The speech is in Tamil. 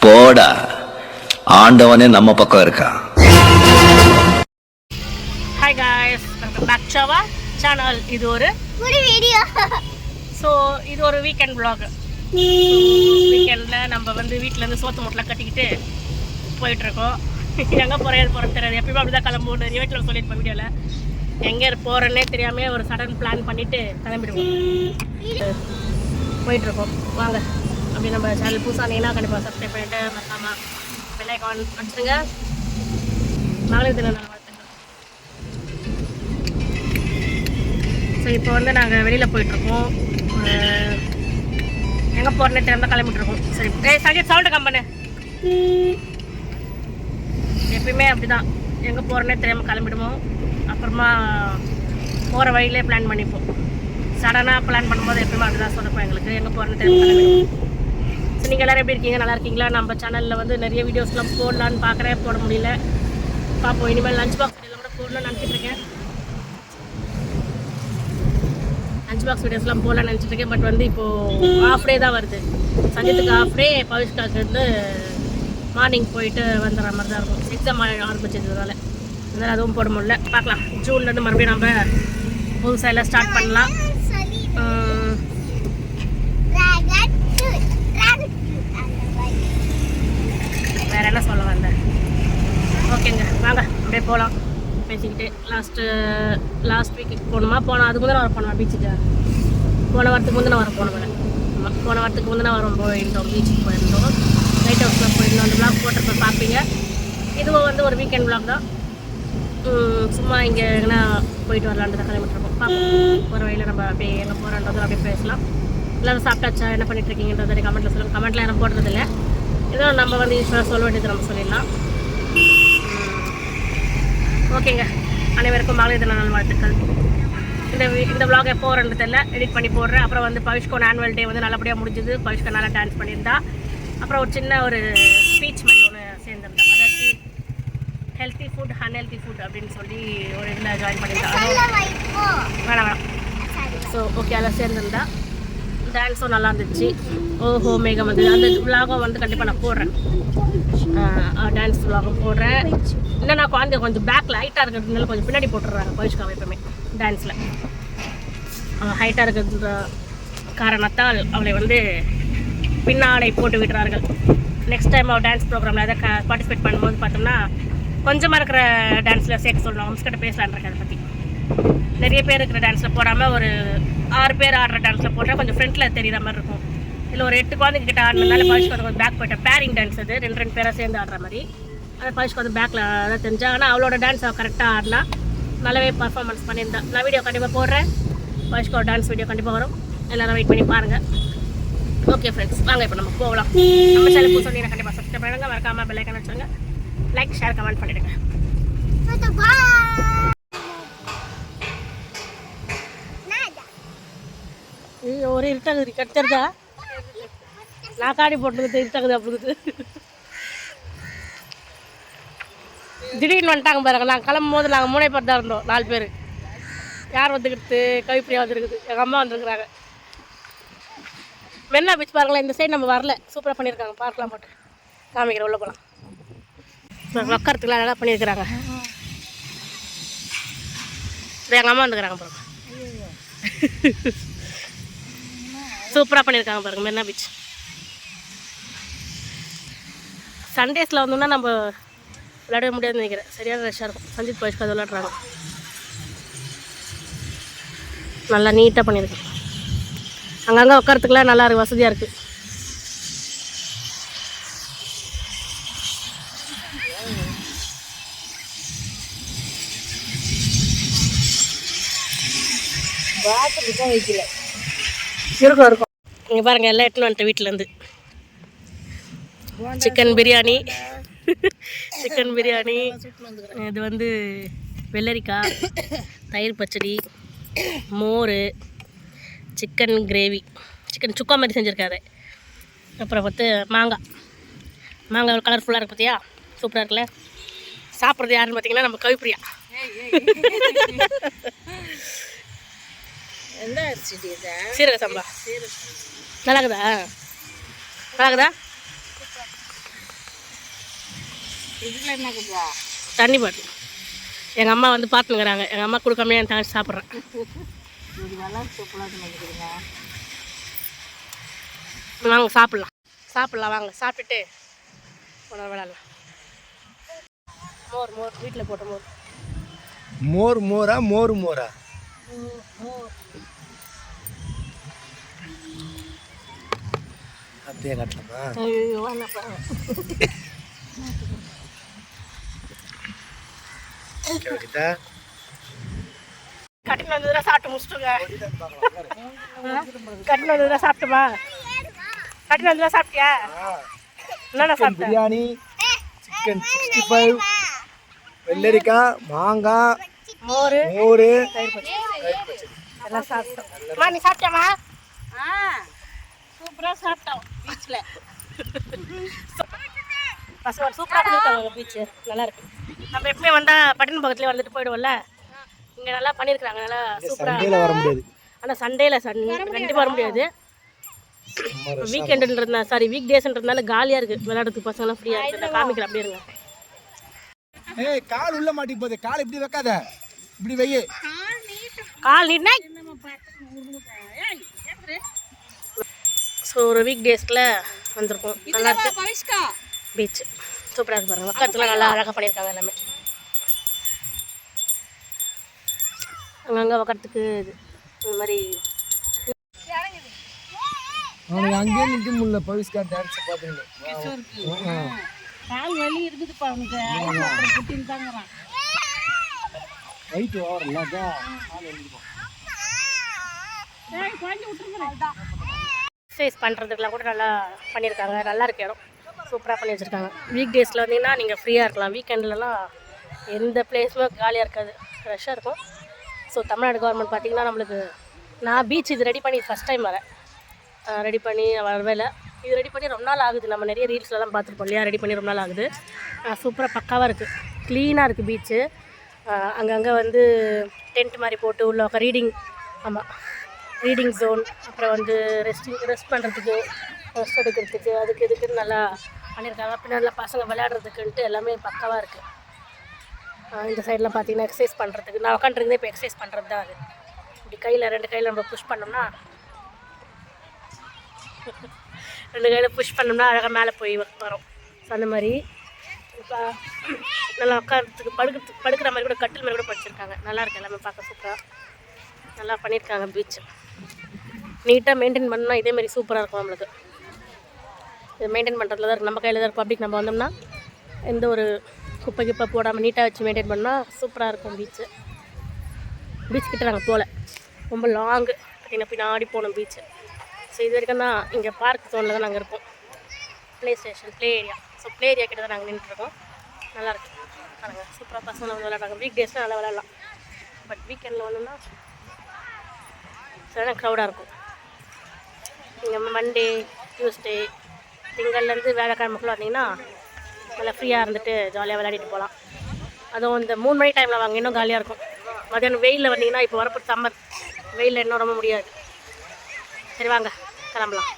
போடா, ஆண்டவனே நம்ம பக்கம் இருக்கா. Hi guys, welcome back to our channel. இது ஒரு வீடியோ. ஸோ இது ஒரு வீக்கெண்ட் vlog. வீக்கெண்டில் நம்ம வந்து வீட்டிலேருந்து சோத்து மூட்டெலாம் கட்டிக்கிட்டு போயிட்டுருக்கோம். எங்கே போகிறேன்னு தெரியாது. எப்பயுமே அப்படி தான் கிளம்புவோம். நிறைய வீட்டில் சொல்லியிருப்பேன் வீடியோவில். எங்கே போகிறேன்னே தெரியாமல் ஒரு சடன் பிளான் பண்ணிவிட்டு கிளம்பிடுவோம். போயிட்டுருக்கோம். வாங்க, அப்படி நம்ம சேனல் புதுசாக நீனா கண்டிப்பாக சப்ஸ்கிரைப் பண்ணிவிட்டு மறக்காம பெல் ஐகான் வச்சுருங்க. மகளிர் தின நல வாழ்த்துக்கள். ஸோ இப்போ வந்து நாங்கள் வெளியில் போயிட்டுருக்கோம். எங்கே போகிறேன்னே தெரியாமல் கிளம்பிட்டுருக்கோம். சரி, சங்கீத் சவுண்டு கம்பெனு. எப்பயுமே அப்படி தான், எங்கே போகிறேன்னே தெரியாமல் கிளம்பிடுவோம். அப்புறமா போகிற வழியிலே பிளான் பண்ணிப்போம். சடனாக பிளான் பண்ணும்போது எப்பயுமே அப்படி தான் சொன்னப்போ எங்களுக்கு எங்கே போகிறேன்னு தெரியாமல் கிளம்பிடுவோம். ஸோ நீங்கள் எல்லோரும் எப்படி இருக்கீங்க? நல்லா இருக்கீங்களா? நம்ம சேனலில் வந்து நிறைய வீடியோஸ்லாம் போடலான்னு பார்க்குறேன், போட முடியல. பார்ப்போம். இனிமேல் லஞ்ச் பாக்ஸ் வீடியோலாம் கூட போடலான்னு நினச்சிட்ருக்கேன். லஞ்ச் பாக்ஸ் வீடியோஸ்லாம் போடலான்னு நினச்சிட்ருக்கேன். பட் வந்து இப்போது ஆஃப் டே தான் வருது. சங்கீத்துக்கு ஆஃப் டே, பவிஷ்காக்கு வந்து மார்னிங் போயிட்டு வந்துடுற மாதிரி தான் இருக்கும். எக்ஸாம் ஆரம்பிச்சதுனால அதனால் அதுவும் போட முடியல. பார்க்கலாம், ஜூன்லேருந்து மறுபடியும் நம்ம புதுசாக எல்லாம் ஸ்டார்ட் பண்ணலாம். வேறு என்ன சொல்ல வந்தேன்? ஓகேங்க, வாங்க அப்படியே போகலாம் பேசிக்கிட்டு. லாஸ்ட் வீக்குக்கு போகணுமா? அதுக்கு முந்தின வாரம் போனோமா பீச்சுக்கு? போன வாரத்துக்கு முந்தின வாரம் போனோம். போன வாரத்துக்கு முந்தின வாரம் போயிருந்தோம், பீச்சுக்கு போயிருந்தோம். லைட் ஹவுஸ்லாம் போயிருந்தோம். அந்த விளாக் போட்டிருப்ப பார்ப்பீங்க. இதுவும் வந்து ஒரு வீக்கெண்ட் விளாக் தான். சும்மா இங்கே எங்கன்னா போயிட்டு வரலான்ட்டு தான் கிளம்பிட்டுருக்கோம். பார்ப்போம், ஒரு வழியில் நம்ம அப்படியே எங்கே போகிறோன்றதும் அப்படியே பேசலாம். எல்லோரும் சாப்பிட்டாச்சா, என்ன பண்ணிட்டுருக்கீங்கன்றது கமெண்ட்டில் சொல்லுங்கள். கமெண்ட்டில் யாரும் போடுறதில்லை. ஏதோ நம்ம வந்து ஈஸ்வராக சொல்ல வேண்டியது நம்ம சொல்லிடலாம். ஓகேங்க, அனைவருக்கும் மகளிர் தின நல்வாழ்த்துக்கள். இந்த விளாக் எப்போ வரன்றது தெரியல, எடிட் பண்ணி போடுறேன். அப்புறம் வந்து பவிஷ்கோன் ஆனுவல் டே வந்து நல்லபடியாக முடிஞ்சுது. பவிஷ்கா நல்லா டான்ஸ் பண்ணியிருந்தா. அப்புறம் ஒரு சின்ன ஒரு ஸ்பீச் மாதிரி ஒன்று சேர்ந்துருந்தா. அதாச்சும் ஹெல்த்தி ஃபுட் அன்ஹெல்த்தி ஃபுட் அப்படின்னு சொல்லி ஒரு இதில் ஜாயின் பண்ணியிருந்தா. வேணாம். ஸோ ஓகே, அதில் சேர்ந்துருந்தா. டான்ஸும் நல்லா இருந்துச்சு. ஓஹோ மேகம் வந்து அந்த விளாகும் வந்து கண்டிப்பாக நான் போடுறேன். டான்ஸ் விளாகும் போடுறேன். இன்னும் நான் கொஞ்சம் பேக் ஹைட்டாக இருக்கிறதுனால கொஞ்சம் பின்னாடி போட்டுடுறாங்க பவிஷ்காவை எப்பவுமே டான்ஸில். ஹைட்டாக இருக்கிற காரணத்தால் அவளை வந்து பின்னாடை போட்டு விடுறார்கள். நெக்ஸ்ட் டைம் அவள் டான்ஸ் ப்ரோக்ராமில் எதாவது பார்ட்டிசிபேட் பண்ணும்போது பார்த்தோம்னா கொஞ்சமாக இருக்கிற டான்ஸில் சேர்க்க சொல்லுவாங்க. மிஸ்கிட்ட பேசலான்ருக்கு அதை பற்றி. நிறைய பேர் இருக்கிற டான்ஸில் போடாமல் ஒரு 6 பேர் ஆடுற டான்ஸில் போட்டால் கொஞ்சம் ஃப்ரண்ட்டில் தெரிகிற மாதிரி இருக்கும். இல்லை ஒரு 8 குழந்தைங்க கிட்ட ஆடினால பவிஷ்க்கு வந்து கொஞ்சம் பேக் போயிட்டேன். பேரிங் டான்ஸ் அது, 2 பேராக சேர்ந்து ஆடுற மாதிரி. அதை பவிஷ்க்கு வந்து பேக்கில் தான் தெரிஞ்சா. ஆனால் அவளோட டான்ஸ் அவள் கரெக்டாக ஆடினா நல்லாவே பர்ஃபார்மன்ஸ் பண்ணியிருந்தா. நான் வீடியோ கண்டிப்பாக போடுறேன். பவிஷ்க்கோட டான்ஸ் வீடியோ கண்டிப்பாக வரும். எல்லோரும் வெயிட் பண்ணி பாருங்கள். ஓகே ஃப்ரெண்ட்ஸ், வாங்க இப்போ நம்ம போகலாம். நம்ம சேனல் புதுசாக சொன்னீங்கன்னா கண்டிப்பாக சப்ஸ்கிரைப் பண்ணுங்கள். மறக்காமல் பெல் ஐகான் வச்சுருங்க. லைக், ஷேர், கமெண்ட் பண்ணிவிடுங்க. ஒரு இருட்டாகுது கட்டுறதா நான் காடி போட்டுக்கிட்டு இருட்டாகுது அப்படிங்குது. திடீர்னு வந்துட்டாங்க பாருங்க. நாங்கள் கிளம்பும் போது நாங்கள் 3 பேர் தான் இருந்தோம், 4 பேர். யார் வந்துக்கிட்டு? கவிப்பிரியா வந்துருக்குது, எங்கள் அம்மா வந்துருக்குறாங்க. மெரினா பீச் பாருங்களேன். இந்த சைடு நம்ம வரல, சூப்பராக பண்ணியிருக்காங்க. பார்க்கலாம், போட்டு காமிக்கிறேன், உள்ளே போகலாம். உட்காரத்துக்குலாம் நல்லா பண்ணியிருக்கிறாங்க. எங்கள் அம்மா வந்துக்கிறாங்க பாருங்க. சூப்பராக பண்ணியிருக்காங்க பாருங்க மெரினா பீச். சண்டேஸில் வந்தோம்னா நம்ம விளையாட முடியாதுன்னு நினைக்கிறேன். சரியான ரஷ்ஷாக இருக்கும். சஞ்சித் பவிஷ்கா அது விளையாடுறாங்க. நல்லா நீட்டாக பண்ணியிருக்கேன். அங்கங்கே உட்காரத்துக்குலாம் நல்லா இருக்குது, வசதியாக இருக்குது. வைக்கல இருக்கும். இங்கே பாருங்கள், எல்லாம் எட்டுன்னு வந்துட்டு வீட்டிலேருந்து. சிக்கன் பிரியாணி, இது வந்து வெள்ளரிக்காய், தயிர் பச்சடி, மோர், சிக்கன் கிரேவி, சிக்கன் சுக்கா மாதிரி செஞ்சுருக்காரு. அப்புறம் மாங்காய் கலர்ஃபுல்லாக இருக்குது பார்த்தியா? சூப்பராக இருக்குல்ல. சாப்பிட்றது யாருன்னு பார்த்தீங்கன்னா நம்ம கவிப்பிரியா. சீரக சம்பா நல்லா இருக்குதா? ஆகுதா? தண்ணி பாட்டில் எங்கள் அம்மா வந்து பார்த்துங்கிறாங்க. எங்கள் அம்மா கொடுக்காமலே என் தங்கச்சி சாப்பிட்றேன். வாங்க சாப்பிட்லாம் வாங்க. சாப்பிட்டுட்டு உணவு விளாட்லாம். மோர் வீட்டில் போட்ட மோரா அப்படியே காட்டலாமா? ஐயோ கட்டின வந்ததுலாம் சாப்பிட்டு முடிச்சுட்டுங்க. கட்டின வந்ததுலாம் சாப்பிட்டுமா? கட்டின வந்ததுலாம் சாப்பிட்டியா? என்னென்ன சாப்பிட்டேன்? பிரியாணி, சிக்கன் 65, வெள்ளரிக்காய், மாங்காய், மோர், எல்லாம் சாப்பிட்டோம். நீ சாப்பிட்டியாமா? சூப்பராக சாப்பிட்டோம் பீச்சில். பசங்க சூப்பராக பண்ணியிருக்காங்க. பீச்சு நல்லா இருக்கு. நம்ம எப்பவுமே வந்தால் பட்டினம் பக்கத்துலேயே வந்துட்டு போயிடுவோம்ல. இங்கே நல்லா பண்ணியிருக்காங்க. நல்லா சூப்பராக வர முடியாது. ஆனால் சண்டேல கண்டிப்பாக வர முடியாது. வீக்கெண்டுன்றதுனால வீக் டேஸ்ன்றதுனால காலியாக இருக்குது. விளையாடுறதுக்கு பசங்களாம் ஃப்ரீயாக இருக்குது. காமிக்கிற அப்படியே இருங்க. ஏய் கால் உள்ள மாட்டிக்கு போகுது. கால் இப்படி வைக்காத, இப்படி வையே. கால் நீட்னா ஸோ ஒரு வீக் டேஸில் வந்திருக்கோம். நல்லா இருக்கு பீச். சூப்பராக இருக்கு பாருங்க. பக்கத்துலாம் நல்லா அழகாக பண்ணியிருக்காங்க எல்லாமே. அங்கங்கே உட்காரத்துக்கு இந்த மாதிரி அவனுக்கு அங்கேயே நிற்க முடியல. பவிஸ்கா டான்ஸ் பார்த்துங்க. கால் வலி இருக்குதுப்பா அவனுக்கு. ரைட்டு ஓவரல எக்ஸசைஸ் பண்ணுறதுக்குலாம் கூட நல்லா பண்ணியிருக்காங்க. நல்லா இருக்கு இடம். சூப்பராக பண்ணி வச்சுருக்காங்க. வீக் டேஸில் வந்தீங்கன்னா நீங்கள் ஃப்ரீயாக இருக்கலாம். வீக்கெண்ட்லலாம் எந்த பிளேஸுமே காலியாக இருக்காது, ஃப்ரெஷ்ஷாக இருக்கும். ஸோ தமிழ்நாடு கவர்மெண்ட் பார்த்திங்கன்னா நம்மளுக்கு நான் பீச் இது ரெடி பண்ணி ஃபஸ்ட் டைம் வரேன். ரெடி பண்ணி வரவே இல்லை. இது ரெடி பண்ணி ரொம்ப நாள் ஆகுது. நம்ம நிறைய ரீல்ஸ்லாம் பார்த்துருப்போம் இல்லையா. ரெடி பண்ணி ரொம்ப நாள் ஆகுது. சூப்பராக பக்காவாக இருக்குது. க்ளீனாக இருக்குது பீச்சு. அங்கங்கே வந்து டென்ட் மாதிரி போட்டு உள்ள ரீடிங் ரீடிங் ஜோன், அப்புறம் வந்து ரெஸ்ட் பண்ணுறதுக்கு, ரெஸ்ட் எடுக்கிறதுக்கு, அதுக்கு இதுக்குன்னு நல்லா பண்ணியிருக்காங்க. பின்னாடி பசங்க விளையாடுறதுக்குன்ட்டு எல்லாமே பக்காவாக இருக்குது. இந்த சைடெலாம் பார்த்தீங்கன்னா எக்ஸசைஸ் பண்ணுறதுக்கு நான் உட்காந்துருந்தே இப்போ எக்ஸசைஸ் பண்ணுறது தான். அது இப்படி ரெண்டு கையில் நம்ம புஷ் பண்ணோம்னா புஷ் பண்ணோம்னா அழகாக மேலே போய் வரும். ஸோ அந்த மாதிரி இப்போ நல்லா உட்காரத்துக்கு படுக்கிற மாதிரி கூட கட்டில் மாதிரி கூட படிச்சிருக்காங்க. நல்லாயிருக்கு. எல்லாமே பார்க்க சூப்பராக நல்லா பண்ணியிருக்காங்க. பீச் நீட்டாக மெயின்டைன் பண்ணால் இதேமாரி சூப்பராக இருக்கும். நம்மளுக்கு இது மெயின்டைன் பண்ணுறதுல தான் இருக்குது. நம்ம கையில் தான் இருக்கும். பப்ளிக் நம்ம வந்தோம்னா எந்த ஒரு குப்பை போடாமல் நீட்டாக வச்சு மெயின்டைன் பண்ணால் சூப்பராக இருக்கும். பீச் கிட்ட நாங்கள் போகல. ரொம்ப லாங்கு பார்த்திங்கன்னா பின்னாடி போகணும் பீச்சு. ஸோ இது வரைக்கும் தான் இங்கே பார்க் ஜோனில் தான் நாங்கள் இருப்போம். Play station, play area. So play area கிட்ட தான் நாங்கள் நின்றுருக்கோம். நல்லாயிருக்கு. பாருங்க சூப்பராக பசங்க வந்து விளையாடுறாங்க. வீக் டேஸில் நல்லா விளையாடலாம். பட் வீக்கெண்டில் வந்தோம்னா சரியான க்ரௌடாக இருக்கும். நீங்கள் மண்டே, டியூஸ்டே, திங்கள்லேருந்து வேலைக்கிழமைக்குள்ள வந்தீங்கன்னா நல்லா ஃப்ரீயாக இருந்துட்டு ஜாலியாக விளையாடிட்டு போகலாம். அதுவும் இந்த 3 மணி டைமில் வாங்க இன்னும் காலியாக இருக்கும். மதியானம் வெயிலில் வந்தீங்கன்னா இப்போ வரப்போ சம்மர் வெயிலில் இன்னும் ரொம்ப முடியாது. சரி வாங்க கிளம்பலாம்.